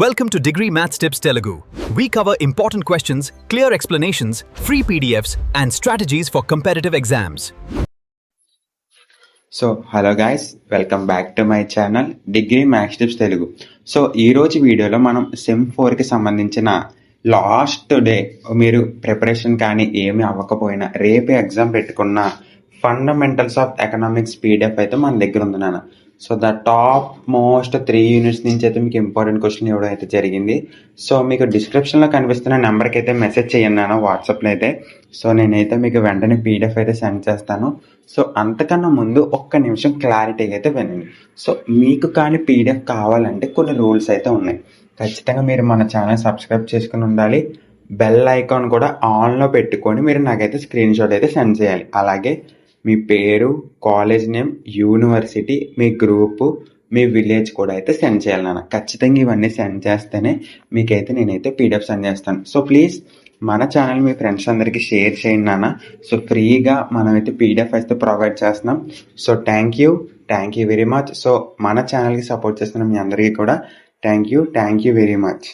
Welcome to Degree Maths Tips Telugu. We cover important questions, clear explanations, free PDFs, and strategies for competitive exams. So hello guys, welcome back to my channel degree maths tips Telugu. So ఈరోజు వీడియోలో మనం sem 4కి సంబంధించిన last day మీరు preparation కానీ ఏమీ అవ్వకపోయినా రేపే ఎగ్జామ్ పెట్టుకున్న ఫండమెంటల్స్ ఆఫ్ ఎకనామిక్స్ పీడిఎఫ్ అయితే మన దగ్గర ఉంది నాన్న. So the top most 3 units నుంచి అయితే మీకు ఇంపార్టెంట్ క్వశ్చన్ ఇవ్వడం అయితే జరిగింది. సో మీకు డిస్క్రిప్షన్లో కనిపిస్తున్న నెంబర్కి అయితే మెసేజ్ చేయండి నాన్న, వాట్సాప్లో అయితే. సో నేనైతే మీకు వెంటనే పీడిఎఫ్ అయితే సెండ్ చేస్తాను. సో అంతకన్నా ముందు ఒక్క నిమిషం క్లారిటీగా అయితే వినండి. సో మీకు కానీ పీడిఎఫ్ కావాలంటే కొన్ని రూల్స్ అయితే ఉన్నాయి. ఖచ్చితంగా మీరు మన ఛానల్ సబ్స్క్రైబ్ చేసుకుని ఉండాలి. బెల్ ఐకాన్ కూడా ఆన్లో పెట్టుకొని మీరు నాకైతే స్క్రీన్ షాట్ అయితే సెండ్ చేయాలి. అలాగే మీ పేరు, కాలేజ్ నేమ్, యూనివర్సిటీ, మీ గ్రూపు, మీ విలేజ్ కూడా అయితే సెండ్ చేయాలి నాన్న. ఖచ్చితంగా ఇవన్నీ సెండ్ చేస్తేనే మీకైతే నేనైతే పీడిఎఫ్ సెండ్ చేస్తాను. సో ప్లీజ్ మన ఛానల్ మీ ఫ్రెండ్స్ అందరికీ షేర్ చేయండి నాన్న. సో ఫ్రీగా మనమైతే పీడిఎఫ్ అయితే ప్రొవైడ్ చేస్తున్నాం. So thank you very much. So మన ఛానల్కి సపోర్ట్ చేస్తున్న మీ అందరికీ కూడా థ్యాంక్ యూ వెరీ మచ్.